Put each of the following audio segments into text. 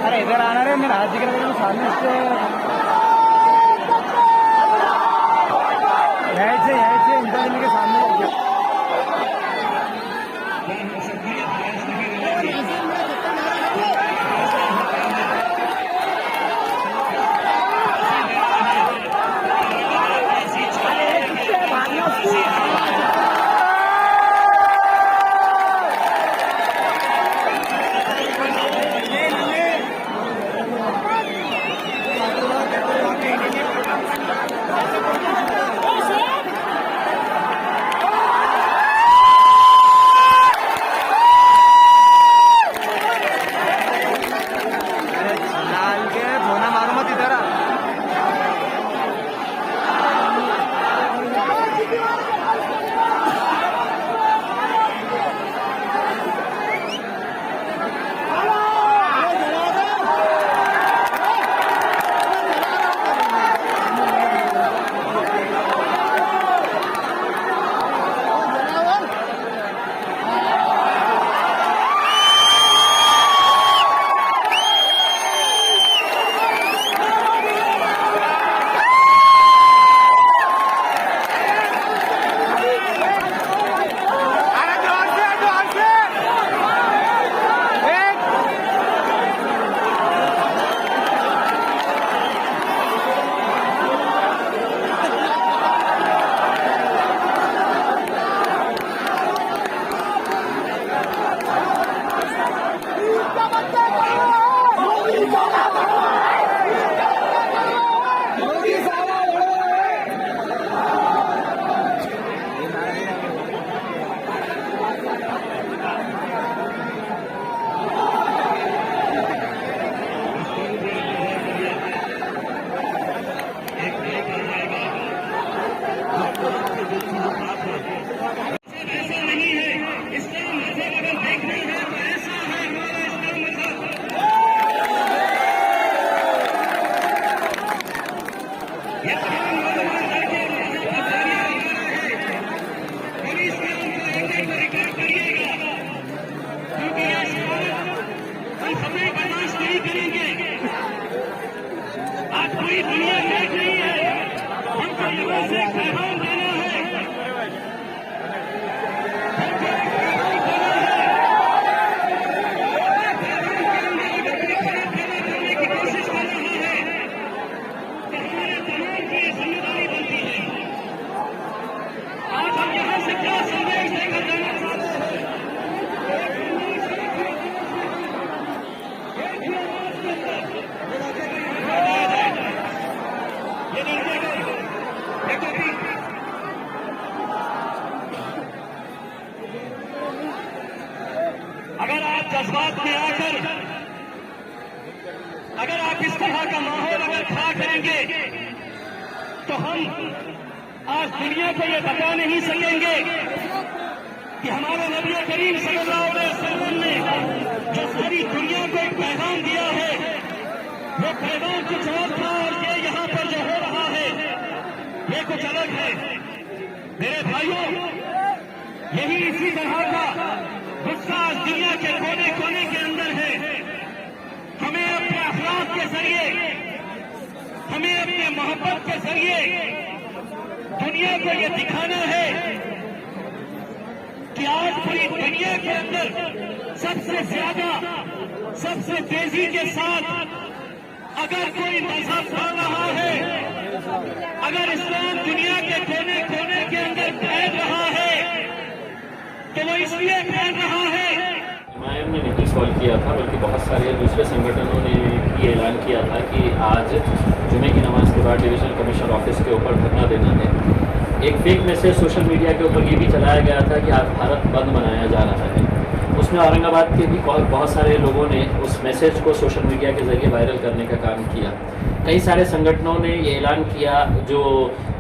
अरे इधर आना रे, मेरा हाथ दिख रहा है सामने से। यहीं से इंटरव्यू के सामने लग गया। पूरी दुनिया देख रही है, हमको युवा से पैगाम देना है, करने की कोशिश कर रहा है कि हमारे तमाम की जिम्मेदारी बनती है। आज हम यहाँ से क्या संदेश देकर जाना चाहते हैं? अगर आप जज्बात में आकर अगर आप इस तरह का माहौल अगर खड़ा करेंगे तो हम आज दुनिया को ये बता नहीं सकेंगे कि हमारे नबी करीम सल्लल्लाहु अलैहि वसल्लम ने जो सारी दुनिया को एक पैगाम दिया है वो पैगाम कुछ और था और ये यहाँ पर जो हो रहा है ये कुछ अलग है। मेरे भाइयों, यही इसी तरह का गुस्सा दुनिया के कोने कोने के अंदर है। हमें अपने अखलाक के जरिए, हमें अपने मोहब्बत के जरिए दुनिया को ये दिखाना है कि आज पूरी दुनिया के अंदर सबसे ज्यादा, सबसे तेजी के साथ अगर कोई मजहब बढ़ रहा है, अगर इस्लाम दुनिया के कोने कोने के अंदर फैल रहा है तो वो इसलिए फैल रहा है। एमआईएम ने नहीं कॉल किया था, बल्कि बहुत सारे दूसरे संगठनों ने ये ऐलान किया था कि आज जुमे की नमाज के बाद डिवीजनल कमिश्नर ऑफिस के ऊपर धरना देना है। एक फेक मैसेज सोशल मीडिया के ऊपर ये भी चलाया गया था कि आज भारत बंद मनाया जा रहा है। उसमें औरंगाबाद के भी बहुत सारे लोगों ने उस मैसेज को सोशल मीडिया के जरिए वायरल करने का काम किया। कई सारे संगठनों ने ये ऐलान किया, जो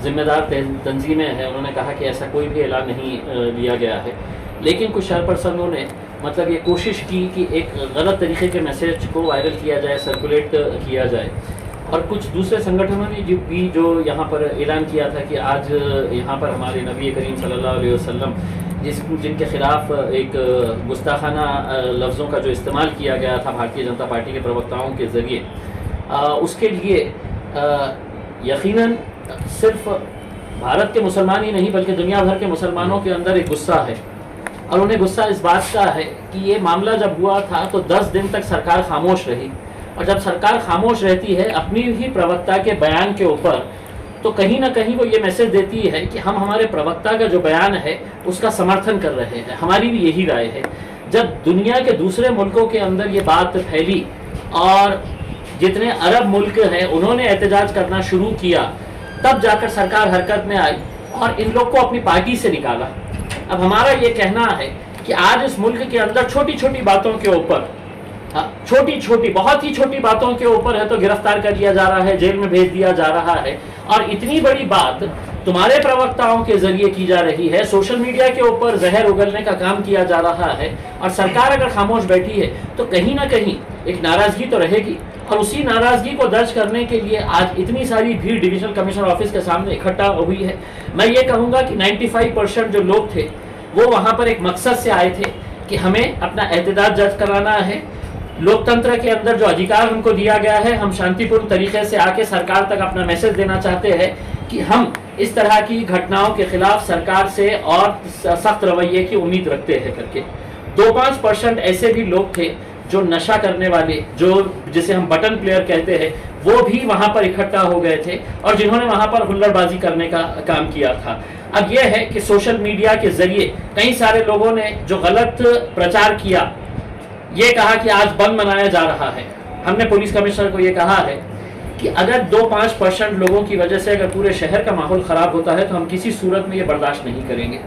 जिम्मेदार तंजीमें हैं उन्होंने कहा कि ऐसा कोई भी ऐलान नहीं लिया गया है। लेकिन कुछ चेयरपर्सनों ने मतलब ये कोशिश की कि एक गलत तरीके के मैसेज को वायरल किया जाए, सर्कुलेट किया जाए। और कुछ दूसरे संगठनों ने जो यहाँ पर ऐलान किया था कि आज यहाँ पर हमारे नबी करीम सल्लल्लाहु अलैहि वसल्लम जिनके खिलाफ एक गुस्ताखाना लफ्ज़ों का जो इस्तेमाल किया गया था भारतीय जनता पार्टी के प्रवक्ताओं के ज़रिए, उसके लिए यकीनन सिर्फ भारत के मुसलमान ही नहीं बल्कि दुनिया भर के मुसलमानों के अंदर एक गुस्सा है। और उन्हें गुस्सा इस बात का है कि ये मामला जब हुआ था तो 10 दिन तक सरकार खामोश रही, और जब सरकार खामोश रहती है अपनी ही प्रवक्ता के बयान के ऊपर, तो कहीं ना कहीं वो ये मैसेज देती है कि हम हमारे प्रवक्ता का जो बयान है उसका समर्थन कर रहे हैं। हमारी भी यही राय है। जब दुनिया के दूसरे मुल्कों के अंदर ये बात फैली और जितने अरब मुल्क हैं उन्होंने एहतजाज करना शुरू किया, तब जाकर सरकार हरकत में आई और इन लोग को अपनी पार्टी से निकाला। अब हमारा ये कहना है कि आज इस मुल्क के अंदर छोटी छोटी बातों के ऊपर, छोटी छोटी बहुत ही छोटी बातों के ऊपर है तो गिरफ्तार कर लिया जा रहा है, जेल में भेज दिया जा रहा है, और इतनी बड़ी बात तुम्हारे प्रवक्ताओं के जरिए की जा रही है, सोशल मीडिया के ऊपर जहर उगलने का काम किया जा रहा है, और सरकार अगर खामोश बैठी है तो कहीं ना कहीं एक नाराजगी तो रहेगी। और उसी नाराजगी को दर्ज करने के लिए आज इतनी सारी भीड़ डिविजनल कमिश्नर ऑफिस के सामने इकट्ठा हुई है। मैं ये कहूँगा कि 95% जो लोग थे वो वहाँ पर एक मकसद से आए थे कि हमें अपना एहतजाज दर्ज कराना है। लोकतंत्र के अंदर जो अधिकार हमको दिया गया है, हम शांतिपूर्ण तरीके से आके सरकार तक अपना मैसेज देना चाहते हैं कि हम इस तरह की घटनाओं के खिलाफ सरकार से और सख्त रवैये की उम्मीद रखते हैं करके। 2-5% ऐसे भी लोग थे जो नशा करने वाले, जो जिसे हम बटन प्लेयर कहते हैं, वो भी वहां पर इकट्ठा हो गए थे और जिन्होंने वहां पर हुल्लड़बाजी करने का काम किया था। अब यह है कि सोशल मीडिया के जरिए कई सारे लोगों ने जो गलत प्रचार किया, ये कहा कि आज बंद मनाया जा रहा है। हमने पुलिस कमिश्नर को ये कहा है कि अगर 2-5% लोगों की वजह से अगर पूरे शहर का माहौल खराब होता है तो हम किसी सूरत में ये बर्दाश्त नहीं करेंगे।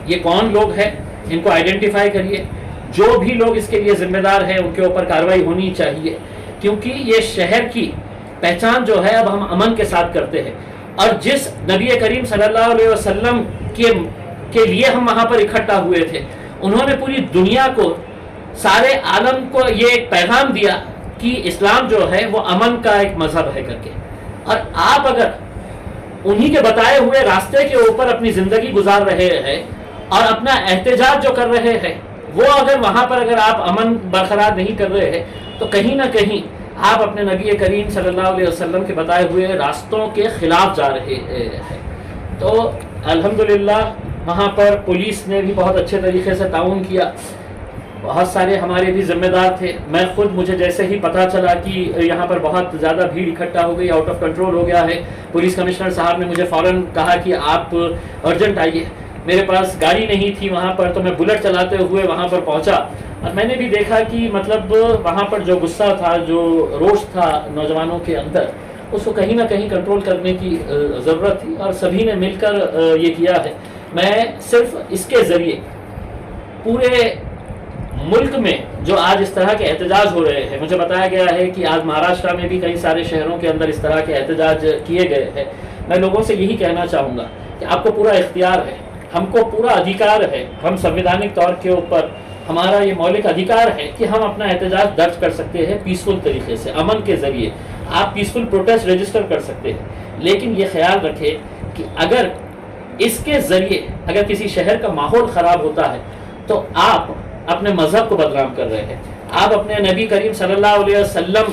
ये कौन लोग हैं, इनको आइडेंटिफाई करिए, जो भी लोग इसके लिए जिम्मेदार हैं उनके ऊपर कार्रवाई होनी चाहिए, क्योंकि ये शहर की पहचान जो है अब हम अमन के साथ करते हैं। और जिस नबी करीम सल्लल्लाहु अलैहि वसल्लम के लिए हम वहां पर इकट्ठा हुए थे, उन्होंने पूरी दुनिया को, सारे आलम को ये एक पैगाम दिया कि इस्लाम जो है वो अमन का एक मजहब है करके। और आप अगर उन्हीं के बताए हुए रास्ते के ऊपर अपनी जिंदगी गुजार रहे हैं और अपना एहतजाज जो कर रहे हैं, वो अगर वहां पर अगर आप अमन बरकरार नहीं कर रहे हैं तो कहीं ना कहीं आप अपने नबी करीम सल्लल्लाहु अलैहि वसल्लम के बताए हुए रास्तों के खिलाफ जा रहे हैं। तो अल्हम्दुलिल्लाह वहाँ पर पुलिस ने भी बहुत अच्छे तरीके से ताउन किया, बहुत सारे हमारे भी जिम्मेदार थे। मैं खुद, मुझे जैसे ही पता चला कि यहाँ पर बहुत ज़्यादा भीड़ इकट्ठा हो गई, आउट ऑफ कंट्रोल हो गया है, पुलिस कमिश्नर साहब ने मुझे फ़ौरन कहा कि आप अर्जेंट आइए। मेरे पास गाड़ी नहीं थी वहाँ पर, तो मैं बुलेट चलाते हुए वहाँ पर पहुँचा और मैंने भी देखा कि मतलब वहाँ पर जो गुस्सा था, जो रोष था नौजवानों के अंदर, उसको कहीं ना कहीं कंट्रोल करने की ज़रूरत थी और सभी ने मिलकर ये किया है। मैं सिर्फ इसके ज़रिए पूरे मुल्क में जो आज इस तरह के एहतजाज हो रहे हैं, मुझे बताया गया है कि आज महाराष्ट्र में भी कई सारे शहरों के अंदर इस तरह के एहतजाज किए गए हैं। मैं लोगों से यही कहना चाहूँगा कि आपको पूरा इख्तियार है, हमको पूरा अधिकार है, हम संवैधानिक तौर के ऊपर हमारा ये मौलिक अधिकार है कि हम अपना एहतजाज दर्ज कर सकते हैं पीसफुल तरीके से, अमन के ज़रिए। आप पीसफुल प्रोटेस्ट रजिस्टर कर सकते हैं, लेकिन ये ख्याल रखें कि अगर इसके ज़रिए अगर किसी शहर का माहौल ख़राब होता है तो आप अपने मज़हब को बदनाम कर रहे हैं। आप अपने नबी करीम सल्लल्लाहु अलैहि वसल्लम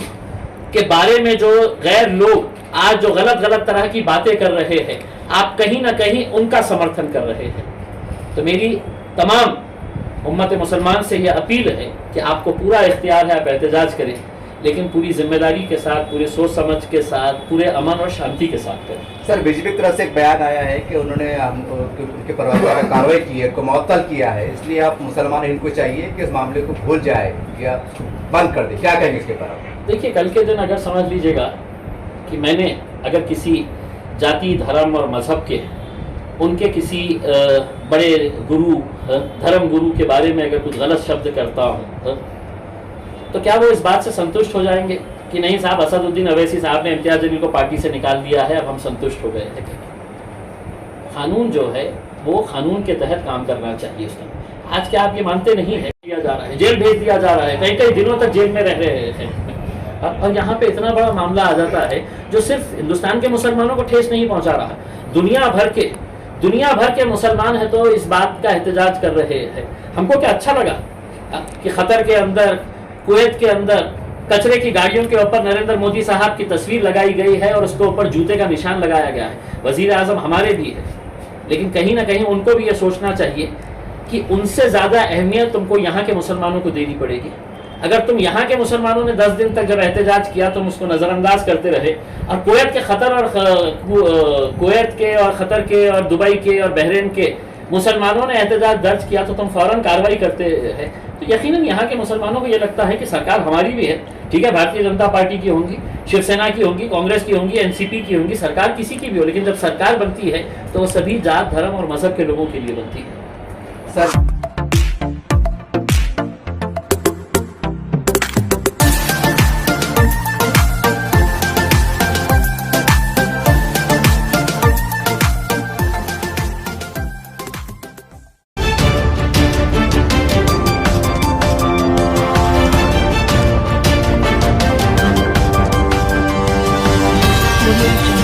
के बारे में जो गैर लोग आज जो गलत तरह की बातें कर रहे हैं, आप कहीं ना कहीं उनका समर्थन कर रहे हैं। तो मेरी तमाम उम्मत मुसलमान से यह अपील है कि आपको पूरा इख्तियार है, आप एहतजाज करें, लेकिन पूरी जिम्मेदारी के साथ, पूरे सोच समझ के साथ, पूरे अमन और शांति के साथ करें। सर, बीजेपी की तरफ से एक बयान आया है कि उन्होंने उनके प्रवक्ता पर कार्रवाई की है, को मुअत्तल किया है, इसलिए आप मुसलमान इनको चाहिए कि इस मामले को भूल जाए या बंद कर दे। क्या कहेंगे इसके पर? देखिए, कल के दिन अगर समझ लीजिएगा कि मैंने अगर किसी जाति, धर्म और मजहब के उनके किसी बड़े गुरु, धर्म गुरु के बारे में अगर कुछ गलत शब्द करता हूँ, तो क्या वो इस बात से संतुष्ट हो जाएंगे कि नहीं साहब, असदुद्दीन अवैसी साहब ने इम्तियाज जलील को पार्टी से निकाल दिया है, अब हम संतुष्ट हो गए हैं? कानून जो है वो कानून के तहत काम करना चाहिए उसका। आज क्या आप ये मानते नहीं है, दिया जा रहा है, जेल भेज दिया जा रहा है, कई दिनों तक जेल में रह रहे हैं, और यहाँ पे इतना बड़ा मामला आ जाता है जो सिर्फ हिंदुस्तान के मुसलमानों को ठेस नहीं पहुंचा रहा, दुनिया भर के दुनिया भर के मुसलमान हैं तो इस बात का एहतजाज कर रहे हैं। हमको क्या अच्छा लगा कि कतर के अंदर, कुवैत के अंदर कचरे की गाड़ियों के ऊपर नरेंद्र मोदी साहब की तस्वीर लगाई गई है और उसके ऊपर जूते का निशान लगाया गया है। वजीर आजम हमारे भी है, लेकिन कहीं ना कहीं उनको भी ये सोचना चाहिए कि उनसे ज़्यादा अहमियत तुमको यहाँ के मुसलमानों को देनी पड़ेगी। अगर तुम यहाँ के मुसलमानों ने 10 दिन तक जब एहतजाज किया तुम उसको नज़रअंदाज करते रहे, और कुवैत के खतर के और दुबई के और बहरीन के मुसलमानों ने एहतजाज दर्ज किया तो तुम फौरन कार्रवाई करते हैं, तो यकीनन यहाँ के मुसलमानों को ये लगता है कि सरकार हमारी भी है। ठीक है, भारतीय जनता पार्टी की होंगी, शिवसेना की होंगी, कांग्रेस की होंगी, एनसीपी की होंगी, सरकार किसी की भी हो, लेकिन जब सरकार बनती है तो वो सभी जात, धर्म और मजहब के लोगों के लिए बनती है। Sir Audio Jungle.